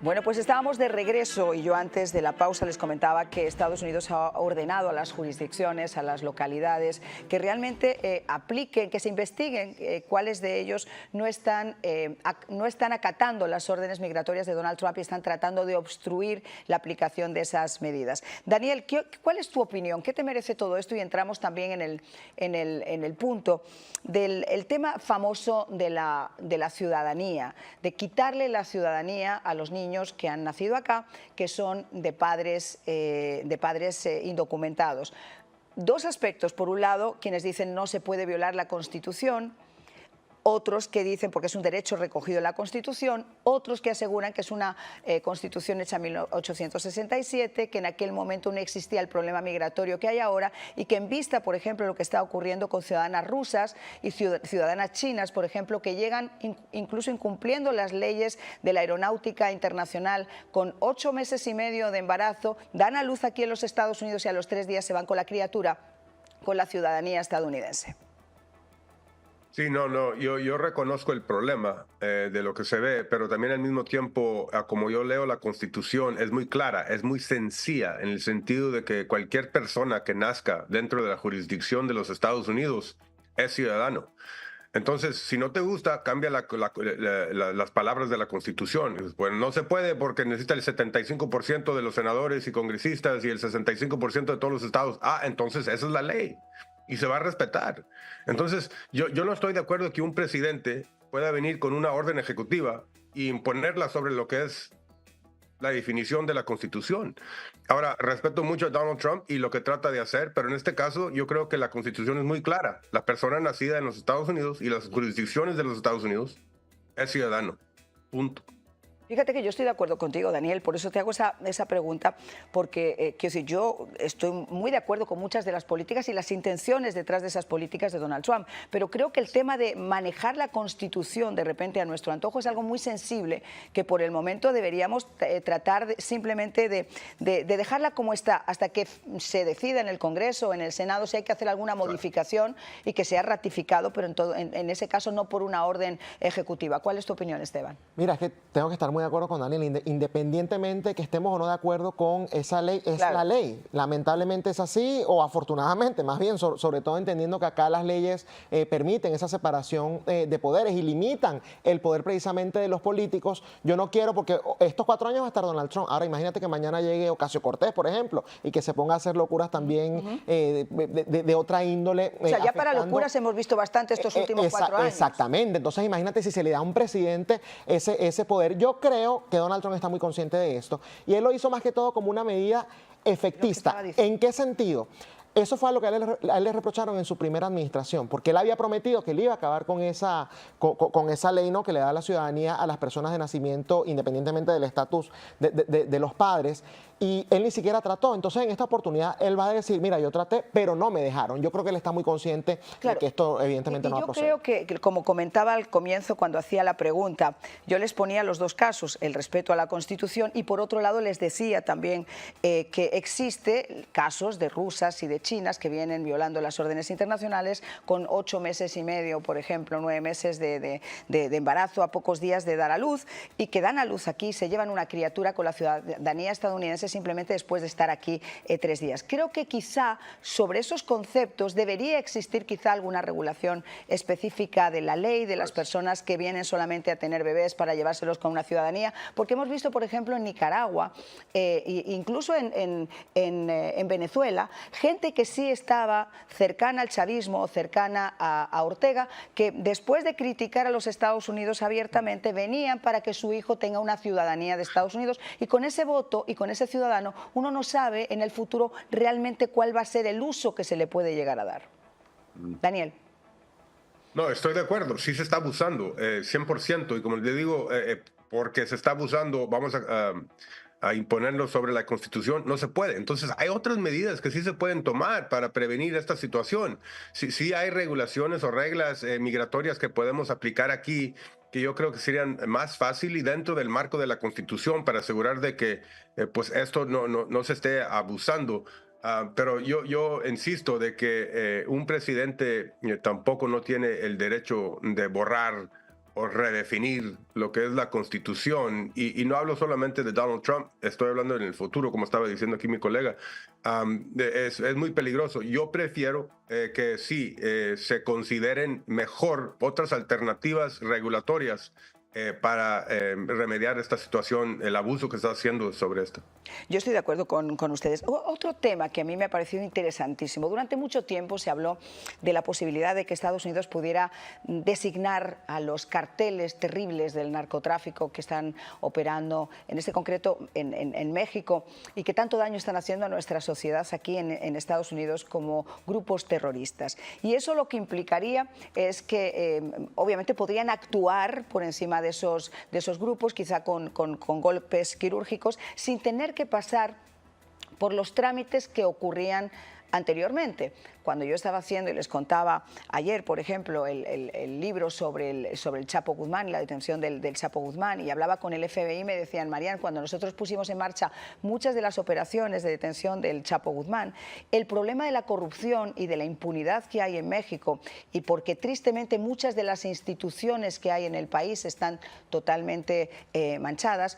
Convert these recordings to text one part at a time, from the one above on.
Bueno, pues estábamos de regreso y yo antes de la pausa les comentaba que Estados Unidos ha ordenado a las jurisdicciones, a las localidades, que realmente apliquen, que se investiguen cuáles de ellos no están acatando las órdenes migratorias de Donald Trump y están tratando de obstruir la aplicación de esas medidas. Daniel, ¿cuál es tu opinión? ¿Qué te merece todo esto? Y entramos también en el punto del tema famoso de la ciudadanía, de quitarle la ciudadanía a los niños que han nacido acá, que son de padres indocumentados. Dos aspectos. Por un lado, quienes dicen no se puede violar la Constitución, otros que dicen, porque es un derecho recogido en la Constitución, otros que aseguran que es una Constitución hecha en 1867, que en aquel momento no existía el problema migratorio que hay ahora y que en vista, por ejemplo, de lo que está ocurriendo con ciudadanas rusas y ciudadanas chinas, por ejemplo, que llegan incluso incumpliendo las leyes de la aeronáutica internacional con 8 meses y medio de embarazo, dan a luz aquí en los Estados Unidos y a los 3 días se van con la criatura con la ciudadanía estadounidense. Sí, yo reconozco el problema de lo que se ve, pero también al mismo tiempo, como yo leo la Constitución, es muy clara, es muy sencilla, en el sentido de que cualquier persona que nazca dentro de la jurisdicción de los Estados Unidos es ciudadano. Entonces, si no te gusta, cambia las palabras de la Constitución. Bueno, no se puede porque necesita el 75% de los senadores y congresistas y el 65% de todos los estados. Entonces esa es la ley y se va a respetar. Entonces, yo no estoy de acuerdo que un presidente pueda venir con una orden ejecutiva e imponerla sobre lo que es la definición de la Constitución. Ahora, respeto mucho a Donald Trump y lo que trata de hacer, pero en este caso yo creo que la Constitución es muy clara. La persona nacida en los Estados Unidos y las jurisdicciones de los Estados Unidos es ciudadano. Punto. Fíjate que yo estoy de acuerdo contigo, Daniel, por eso te hago esa pregunta, porque quiero decir, yo estoy muy de acuerdo con muchas de las políticas y las intenciones detrás de esas políticas de Donald Trump, pero creo que el tema de manejar la Constitución de repente a nuestro antojo es algo muy sensible que por el momento deberíamos tratar simplemente de dejarla como está hasta que se decida en el Congreso o en el Senado si hay que hacer alguna modificación y que sea ratificado, pero en ese caso no por una orden ejecutiva. ¿Cuál es tu opinión, Esteban? Mira, es que tengo que estar muy de acuerdo con Daniel, independientemente que estemos o no de acuerdo con esa ley, es Claro. la ley. Lamentablemente es así, o afortunadamente, más bien, sobre todo entendiendo que acá las leyes permiten esa separación de poderes y limitan el poder precisamente de los políticos. Yo no quiero, porque estos 4 años va a estar Donald Trump. Ahora imagínate que mañana llegue Ocasio-Cortez, por ejemplo, y que se ponga a hacer locuras también de otra índole. O sea, ya para locuras hemos visto bastante estos últimos 4 años. Exactamente. Entonces imagínate si se le da a un presidente ese poder. Yo creo que Donald Trump está muy consciente de esto y él lo hizo más que todo como una medida efectista. ¿En qué sentido? Eso fue lo que a él le reprocharon en su primera administración, porque él había prometido que él iba a acabar con esa ley, ¿no?, que le da la ciudadanía a las personas de nacimiento independientemente del estatus de los padres, y él ni siquiera trató. Entonces en esta oportunidad él va a decir, mira, yo traté, pero no me dejaron. Yo creo que él está muy consciente de que esto evidentemente no va a proceder. Yo creo que, como comentaba al comienzo cuando hacía la pregunta, yo les ponía los dos casos, el respeto a la Constitución y por otro lado les decía también que existe casos de rusas y de chinas que vienen violando las órdenes internacionales con 8 meses y medio, por ejemplo, 9 meses de embarazo a pocos días de dar a luz y que dan a luz aquí, se llevan una criatura con la ciudadanía estadounidense simplemente después de estar aquí 3 días. Creo que quizá sobre esos conceptos debería existir quizá alguna regulación específica de la ley de las personas que vienen solamente a tener bebés para llevárselos con una ciudadanía, porque hemos visto, por ejemplo, en Nicaragua, incluso en Venezuela, gente que sí estaba cercana al chavismo o cercana a Ortega, que después de criticar a los Estados Unidos abiertamente venían para que su hijo tenga una ciudadanía de Estados Unidos y con ese voto y con ese ciudadano uno no sabe en el futuro realmente cuál va a ser el uso que se le puede llegar a dar. Daniel. No, estoy de acuerdo, sí se está abusando, 100%, y como le digo, porque se está abusando, vamos a imponerlo sobre la Constitución, no se puede. Entonces hay otras medidas que sí se pueden tomar para prevenir esta situación. Sí hay regulaciones o reglas migratorias que podemos aplicar aquí, que yo creo que serían más fácil y dentro del marco de la Constitución para asegurar de que pues esto no se esté abusando. Pero yo insisto de que un presidente tampoco no tiene el derecho de borrar o redefinir lo que es la Constitución, y no hablo solamente de Donald Trump, estoy hablando en el futuro, como estaba diciendo aquí mi colega, es muy peligroso. Yo prefiero que sí se consideren mejor otras alternativas regulatorias para remediar esta situación, el abuso que está haciendo sobre esto. Yo estoy de acuerdo con ustedes. Otro tema que a mí me ha parecido interesantísimo. Durante mucho tiempo se habló de la posibilidad de que Estados Unidos pudiera designar a los carteles terribles del narcotráfico que están operando, en este concreto en México, y que tanto daño están haciendo a nuestra sociedad aquí en Estados Unidos, como grupos terroristas. Y eso lo que implicaría es que obviamente podrían actuar por encima de esos grupos, quizá con golpes quirúrgicos, sin tener que pasar por los trámites que ocurrían anteriormente. Cuando yo estaba haciendo, y les contaba ayer, por ejemplo, el libro sobre el Chapo Guzmán y la detención del Chapo Guzmán, y hablaba con el FBI, me decían: Marian, cuando nosotros pusimos en marcha muchas de las operaciones de detención del Chapo Guzmán, el problema de la corrupción y de la impunidad que hay en México, y porque tristemente muchas de las instituciones que hay en el país están totalmente manchadas,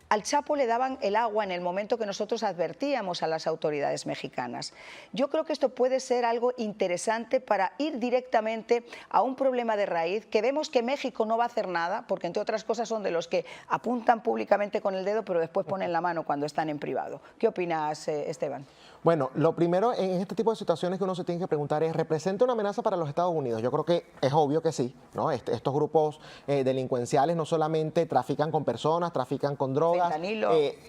al Chapo le daban el agua en el momento que nosotros advertíamos a las autoridades mexicanas. Yo creo que esto puede ser algo interesante para ir directamente a un problema de raíz, que vemos que México no va a hacer nada, porque entre otras cosas son de los que apuntan públicamente con el dedo, pero después ponen la mano cuando están en privado. ¿Qué opinas, Esteban? Bueno, lo primero en este tipo de situaciones que uno se tiene que preguntar es: ¿representa una amenaza para los Estados Unidos? Yo creo que es obvio que sí, ¿no? Estos grupos delincuenciales no solamente trafican con personas, trafican con drogas,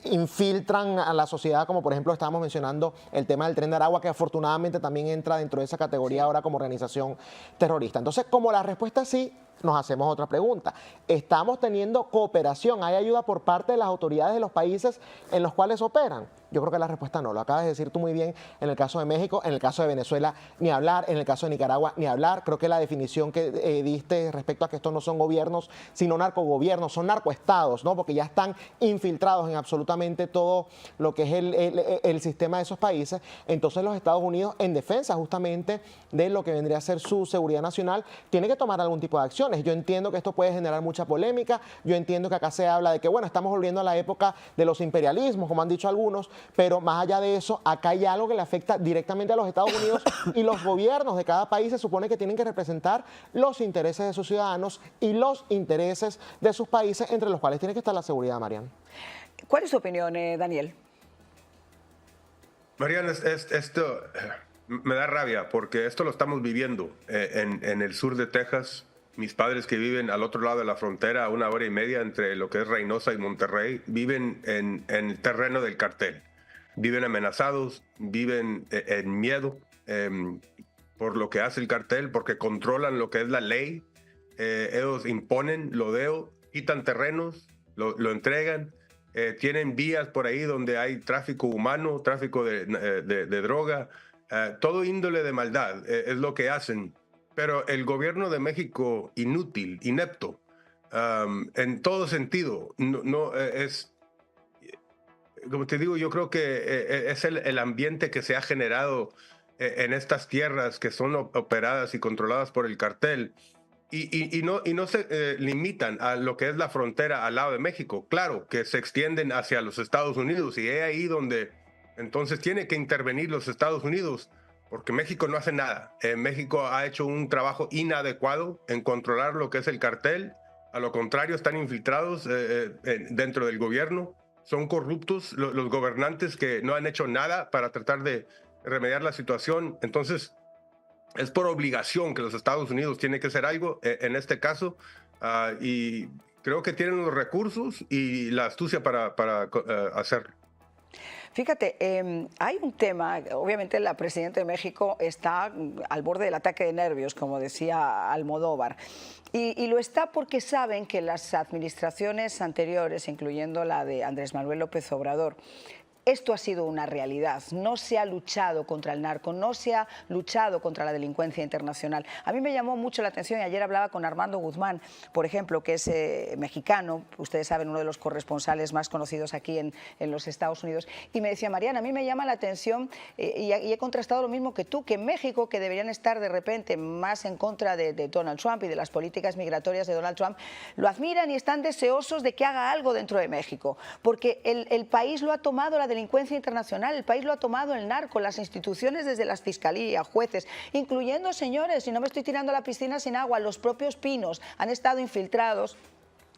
infiltran a la sociedad, como por ejemplo estábamos mencionando el tema del Tren de Aragua, que afortunadamente también entra dentro de esa categoría ahora como organización terrorista. Entonces, como la respuesta es sí, nos hacemos otra pregunta. ¿Estamos teniendo cooperación? ¿Hay ayuda por parte de las autoridades de los países en los cuales operan? Yo creo que la respuesta no. Lo acabas de decir tú muy bien en el caso de México, en el caso de Venezuela, ni hablar, en el caso de Nicaragua, ni hablar. Creo que la definición que diste respecto a que estos no son gobiernos, sino narcogobiernos, son narcoestados, ¿no? Porque ya están infiltrados en absolutamente todo lo que es el sistema de esos países. Entonces los Estados Unidos, en defensa justamente de lo que vendría a ser su seguridad nacional, tiene que tomar algún tipo de acciones. Yo entiendo que esto puede generar mucha polémica, yo entiendo que acá se habla de que, bueno, estamos volviendo a la época de los imperialismos, como han dicho algunos, pero más allá de eso, acá hay algo que le afecta directamente a los Estados Unidos, y los gobiernos de cada país se supone que tienen que representar los intereses de sus ciudadanos y los intereses de sus países, entre los cuales tiene que estar la seguridad, Marian. ¿Cuál es tu opinión, Daniel? Marian, esto me da rabia, porque esto lo estamos viviendo en el sur de Texas. Mis padres, que viven al otro lado de la frontera, a 1 hora y media entre lo que es Reynosa y Monterrey, viven en el terreno del cartel. Viven amenazados, viven en miedo por lo que hace el cartel, porque controlan lo que es la ley. Ellos imponen lodeo, quitan terrenos, lo entregan. Tienen vías por ahí donde hay tráfico humano, tráfico de droga, todo índole de maldad es lo que hacen. Pero el gobierno de México, inútil, inepto, en todo sentido, es, como te digo, yo creo que es el ambiente que se ha generado en estas tierras que son operadas y controladas por el cartel. Y no se limitan a lo que es la frontera al lado de México. Claro que se extienden hacia los Estados Unidos, y es ahí donde entonces tiene que intervenir los Estados Unidos, porque México no hace nada. México ha hecho un trabajo inadecuado en controlar lo que es el cartel. A lo contrario, están infiltrados dentro del gobierno. Son corruptos los gobernantes, que no han hecho nada para tratar de remediar la situación. Entonces, es por obligación que los Estados Unidos tienen que hacer algo en este caso, y creo que tienen los recursos y la astucia para hacerlo. Fíjate, hay un tema, obviamente la presidenta de México está al borde del ataque de nervios, como decía Almodóvar, y lo está porque saben que las administraciones anteriores, incluyendo la de Andrés Manuel López Obrador, esto ha sido una realidad. No se ha luchado contra el narco, no se ha luchado contra la delincuencia internacional. A mí me llamó mucho la atención, y ayer hablaba con Armando Guzmán, por ejemplo, que es mexicano, ustedes saben, uno de los corresponsales más conocidos aquí en los Estados Unidos, y me decía: Mariana, a mí me llama la atención, y he contrastado lo mismo que tú, que en México, que deberían estar de repente más en contra de Donald Trump y de las políticas migratorias de Donald Trump, lo admiran y están deseosos de que haga algo dentro de México, porque el país lo ha tomado la delincuencia internacional, el país lo ha tomado el narco, las instituciones desde las fiscalías, jueces, incluyendo, señores, y no me estoy tirando a la piscina sin agua, los propios pinos han estado infiltrados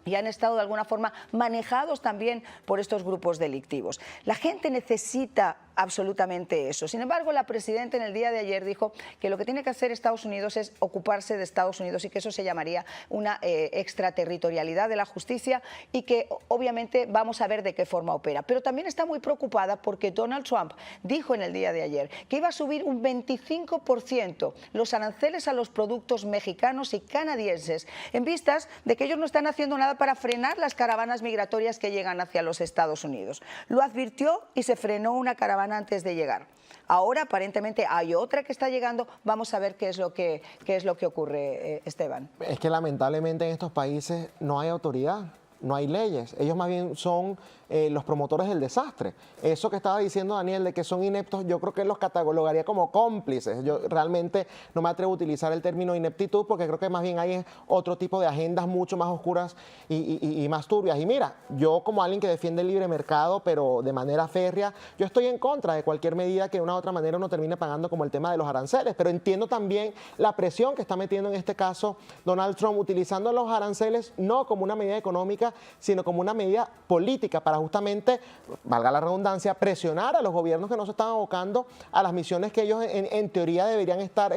y han estado de alguna forma manejados también por estos grupos delictivos. La gente necesita absolutamente eso. Sin embargo, la presidenta en el día de ayer dijo que lo que tiene que hacer Estados Unidos es ocuparse de Estados Unidos, y que eso se llamaría una extraterritorialidad de la justicia, y que obviamente vamos a ver de qué forma opera. Pero también está muy preocupada porque Donald Trump dijo en el día de ayer que iba a subir un 25% los aranceles a los productos mexicanos y canadienses, en vistas de que ellos no están haciendo nada para frenar las caravanas migratorias que llegan hacia los Estados Unidos. Lo advirtió y se frenó una caravana antes de llegar. Ahora aparentemente hay otra que está llegando. Vamos a ver qué es lo que ocurre, Esteban. Es que lamentablemente en estos países no hay autoridad, no hay leyes. Ellos más bien son los promotores del desastre. Eso que estaba diciendo Daniel de que son ineptos, yo creo que los catalogaría como cómplices. Yo realmente no me atrevo a utilizar el término ineptitud, porque creo que más bien hay otro tipo de agendas mucho más oscuras y más turbias. Y mira, yo como alguien que defiende el libre mercado, pero de manera férrea, yo estoy en contra de cualquier medida que de una u otra manera uno termine pagando, como el tema de los aranceles, pero entiendo también la presión que está metiendo en este caso Donald Trump, utilizando los aranceles no como una medida económica, sino como una medida política para justamente, valga la redundancia, presionar a los gobiernos que no se están abocando a las misiones que ellos en teoría deberían estar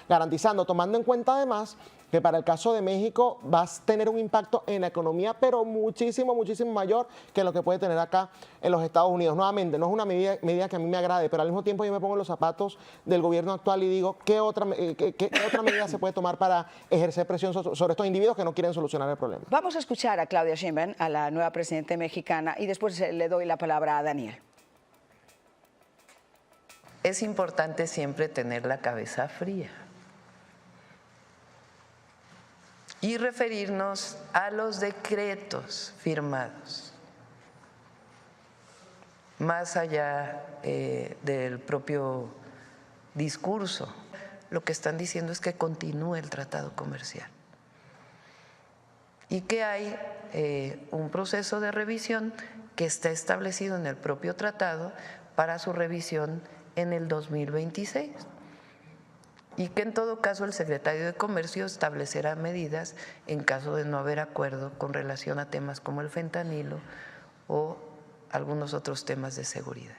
garantizando, tomando en cuenta además que para el caso de México va a tener un impacto en la economía, pero muchísimo, muchísimo mayor que lo que puede tener acá en los Estados Unidos. Nuevamente, no es una medida que a mí me agrade, pero al mismo tiempo yo me pongo en los zapatos del gobierno actual y digo, ¿qué otra medida se puede tomar para ejercer presión sobre estos individuos que no quieren solucionar el problema? Vamos a escuchar a Claudia Sheinbaum, a la nueva presidenta mexicana, y después le doy la palabra a Daniel. Es importante siempre tener la cabeza fría y referirnos a los decretos firmados, más allá del propio discurso. Lo que están diciendo es que continúe el tratado comercial y que hay un proceso de revisión que está establecido en el propio tratado para su revisión en el 2026. Y que en todo caso el secretario de Comercio establecerá medidas en caso de no haber acuerdo con relación a temas como el fentanilo o algunos otros temas de seguridad.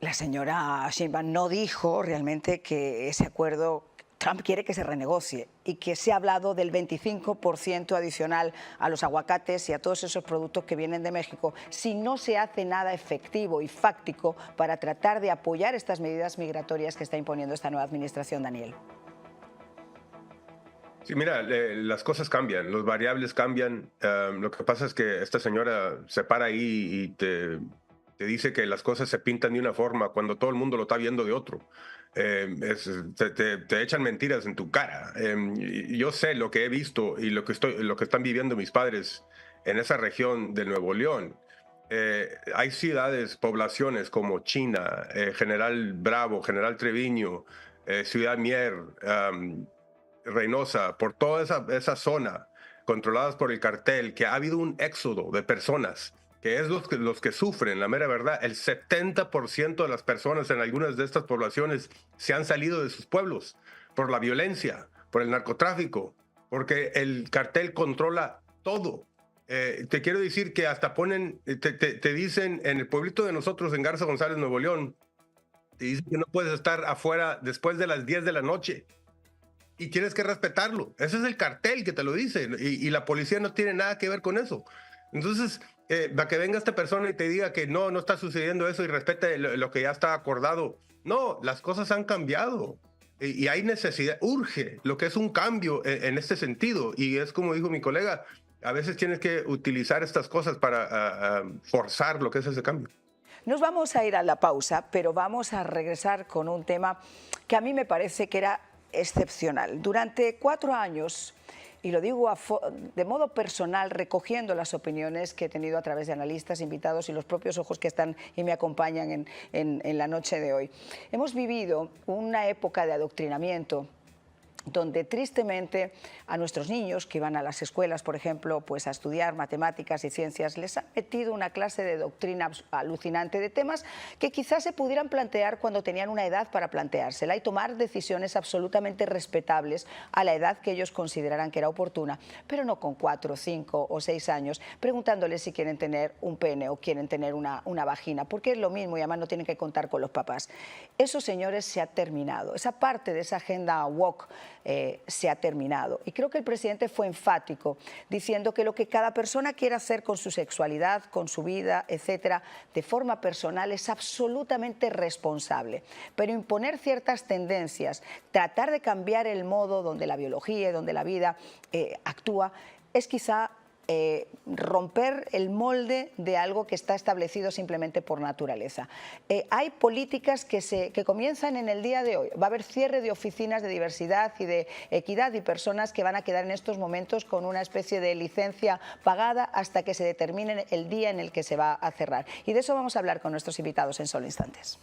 La señora Sheinbaum no dijo realmente que ese acuerdo Trump quiere que se renegocie, y que se ha hablado del 25% adicional a los aguacates y a todos esos productos que vienen de México, si no se hace nada efectivo y fáctico para tratar de apoyar estas medidas migratorias que está imponiendo esta nueva administración, Daniel. Sí, mira, las cosas cambian, los variables cambian. Lo que pasa es que esta señora se para ahí y te dice que las cosas se pintan de una forma cuando todo el mundo lo está viendo de otro. Te echan mentiras en tu cara. Yo sé lo que he visto y lo que están viviendo mis padres en esa región de Nuevo León. Hay ciudades, poblaciones como China, General Bravo, General Treviño, Ciudad Mier, Reynosa, por toda esa zona controladas por el cartel, que ha habido un éxodo de personas, que es los que sufren, la mera verdad. El 70% de las personas en algunas de estas poblaciones se han salido de sus pueblos por la violencia, por el narcotráfico, porque el cartel controla todo. Te quiero decir que hasta te dicen en el pueblito de nosotros, en Garza González, Nuevo León, te dicen que no puedes estar afuera después de las 10 de la noche. Y tienes que respetarlo. Ese es el cartel que te lo dice. Y la policía no tiene nada que ver con eso. Entonces, para que venga esta persona y te diga que no está sucediendo eso y respete lo que ya está acordado. No, las cosas han cambiado. Y hay necesidad, urge lo que es un cambio en este sentido. Y es como dijo mi colega, a veces tienes que utilizar estas cosas para forzar lo que es ese cambio. Nos vamos a ir a la pausa, pero vamos a regresar con un tema que a mí me parece que era excepcional. Durante 4 años, y lo digo de modo personal, recogiendo las opiniones que he tenido a través de analistas, invitados y los propios ojos que están y me acompañan en la noche de hoy, hemos vivido una época de adoctrinamiento donde tristemente a nuestros niños que iban a las escuelas, por ejemplo, pues a estudiar matemáticas y ciencias, les han metido una clase de doctrina alucinante de temas que quizás se pudieran plantear cuando tenían una edad para planteársela y tomar decisiones absolutamente respetables a la edad que ellos consideraran que era oportuna, pero no con 4, 5 o 6 años, preguntándoles si quieren tener un pene o quieren tener una vagina, porque es lo mismo y además no tienen que contar con los papás. Eso, señores, se ha terminado. Esa parte de esa agenda woke se ha terminado. Y creo que el presidente fue enfático diciendo que lo que cada persona quiera hacer con su sexualidad, con su vida, etcétera, de forma personal es absolutamente responsable. Pero imponer ciertas tendencias, tratar de cambiar el modo donde la biología y donde la vida actúa, es quizá romper el molde de algo que está establecido simplemente por naturaleza. Hay políticas que comienzan en el día de hoy. Va a haber cierre de oficinas de diversidad y de equidad y personas que van a quedar en estos momentos con una especie de licencia pagada hasta que se determine el día en el que se va a cerrar. Y de eso vamos a hablar con nuestros invitados en solo instantes.